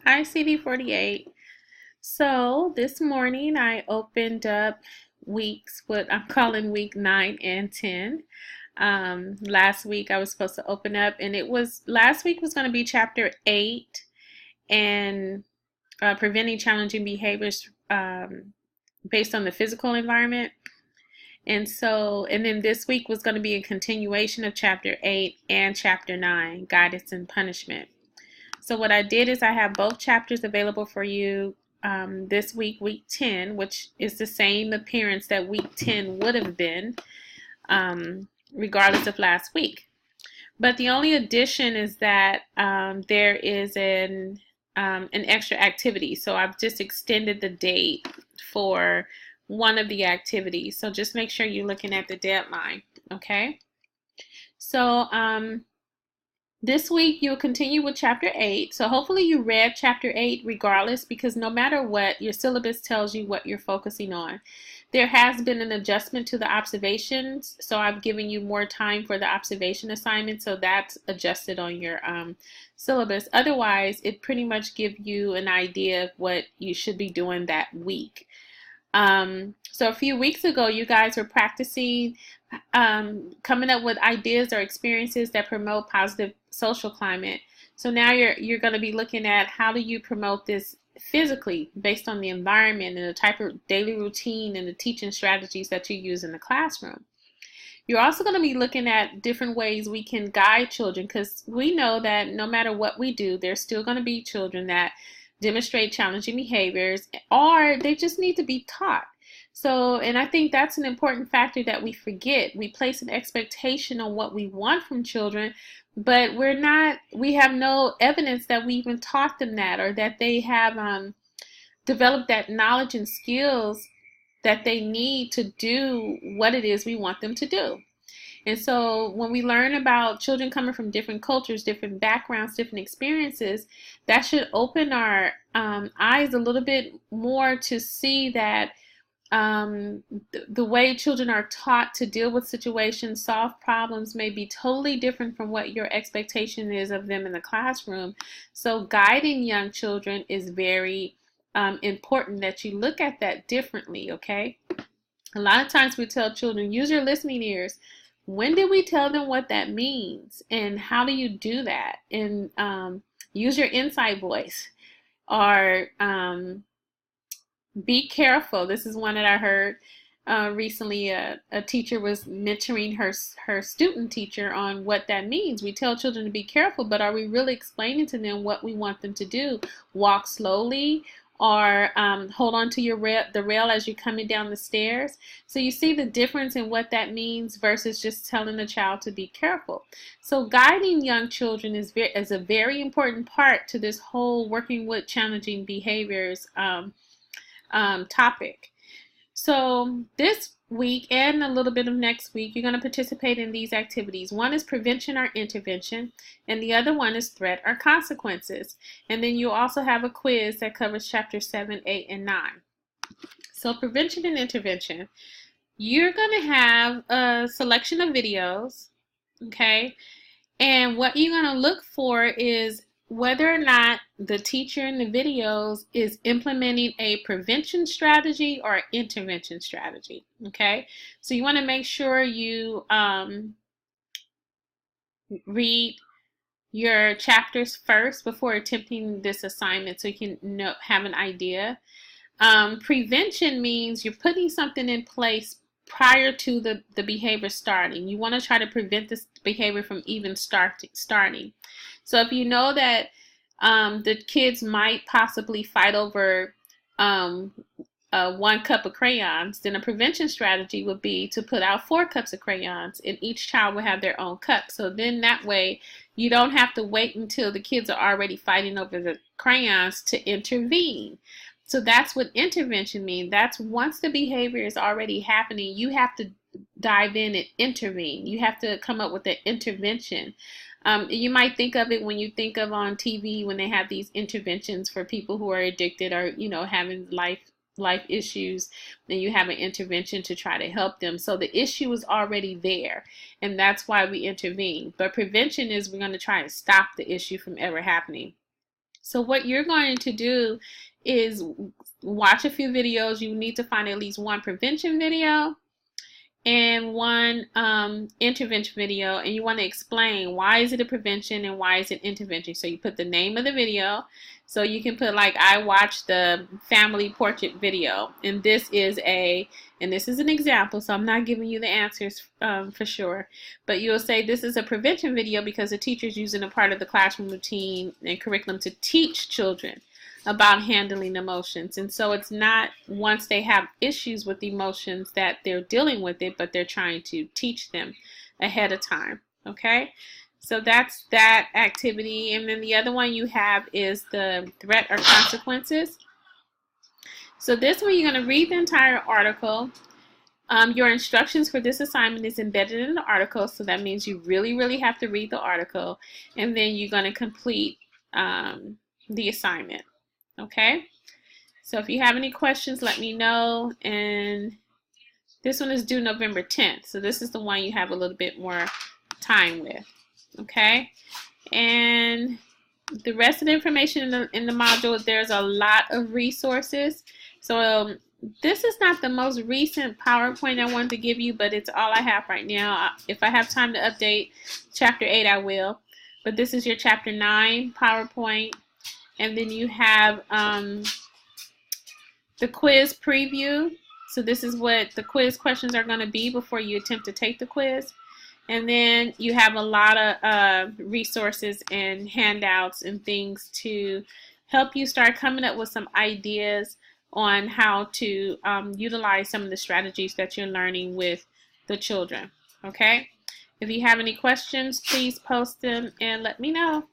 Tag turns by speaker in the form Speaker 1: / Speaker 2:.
Speaker 1: Hi, CD48. So this morning I opened up what I'm calling week 9 and 10. Last week I was supposed to open up, and last week was going to be chapter 8 and preventing challenging behaviors based on the physical environment. And then this week was going to be a continuation of chapter 8 and chapter 9, guidance and punishment. So what I did is I have both chapters available for you this week, week 10, which is the same appearance that week 10 would have been, regardless of last week. But the only addition is that there is an extra activity. So I've just extended the date for one of the activities. So just make sure you're looking at the deadline, okay? So this week you'll continue with chapter 8. So hopefully you read chapter 8 regardless, because no matter what, your syllabus tells you what you're focusing on. There has been an adjustment to the observations, so I've given you more time for the observation assignment, so that's adjusted on your syllabus. Otherwise, it pretty much gives you an idea of what you should be doing that week. So a few weeks ago, you guys were practicing coming up with ideas or experiences that promote positive social climate. So now you're going to be looking at how do you promote this physically based on the environment and the type of daily routine and the teaching strategies that you use in the classroom. You're also going to be looking at different ways we can guide children, because we know that no matter what we do, there's still going to be children that demonstrate challenging behaviors, or they just need to be taught. So, and I think that's an important factor that we forget. We place an expectation on what we want from children, but we have no evidence that we even taught them that, or that they have developed that knowledge and skills that they need to do what it is we want them to do. And so when we learn about children coming from different cultures, different backgrounds, different experiences, that should open our eyes a little bit more to see that the way children are taught to deal with situations, solve problems, may be totally different from what your expectation is of them in the classroom. So guiding young children is very important that you look at that differently, okay? A lot of times we tell children, use your listening ears. When did we tell them what that means? And how do you do that? And use your inside voice. Or be careful. This is one that I heard recently. A teacher was mentoring her student teacher on what that means. We tell children to be careful, but are we really explaining to them what we want them to do? Walk slowly, or hold on to the rail as you're coming down the stairs. So you see the difference in what that means versus just telling the child to be careful. So guiding young children is a very important part to this whole working with challenging behaviors topic. So this week and a little bit of next week, you're going to participate in these activities. One is prevention or intervention, and the other one is threat or consequences. And then you also have a quiz that covers chapter 7, 8, and 9. So prevention and intervention, you're going to have a selection of videos, okay? And what you're going to look for is whether or not the teacher in the videos is implementing a prevention strategy or intervention strategy, okay? So you want to make sure you read your chapters first before attempting this assignment, so you can have an idea. Prevention means you're putting something in place prior to the behavior starting. You want to try to prevent this behavior from even starting. So if you know that the kids might possibly fight over 1 cup of crayons, then a prevention strategy would be to put out 4 cups of crayons, and each child will have their own cup. So then that way you don't have to wait until the kids are already fighting over the crayons to intervene. So that's what intervention means. That's once the behavior is already happening, you have to dive in and intervene. You have to come up with an intervention. You might think of it when you think of on TV when they have these interventions for people who are addicted or, having life issues, and you have an intervention to try to help them. So the issue is already there, and that's why we intervene. But prevention is we're going to try and stop the issue from ever happening. So what you're going to do is watch a few videos. You need to find at least one prevention video and one intervention video, and you want to explain why is it a prevention and why is it intervention. So you put the name of the video. So you can put, like, I watched the family portrait video, and this is an example, so I'm not giving you the answers for sure, but you'll say this is a prevention video because the teacher's using a part of the classroom routine and curriculum to teach children about handling emotions. And so it's not once they have issues with emotions that they're dealing with it, but they're trying to teach them ahead of time. Okay, so that's that activity. And then the other one you have is the threat or consequences. So this one, you're going to read the entire article. Your instructions for this assignment is embedded in the article, so that means you really have to read the article, and then you're going to complete the assignment. Okay, so if you have any questions, let me know. And this one is due November 10th, so this is the one you have a little bit more time with. Okay, and the rest of the information in the module, there's a lot of resources. So this is not the most recent PowerPoint I wanted to give you, but it's all I have right now. If I have time to update Chapter 8, I will. But this is your Chapter 9 PowerPoint. And then you have the quiz preview. So this is what the quiz questions are going to be before you attempt to take the quiz. And then you have a lot of resources and handouts and things to help you start coming up with some ideas on how to utilize some of the strategies that you're learning with the children. Okay? If you have any questions, please post them and let me know.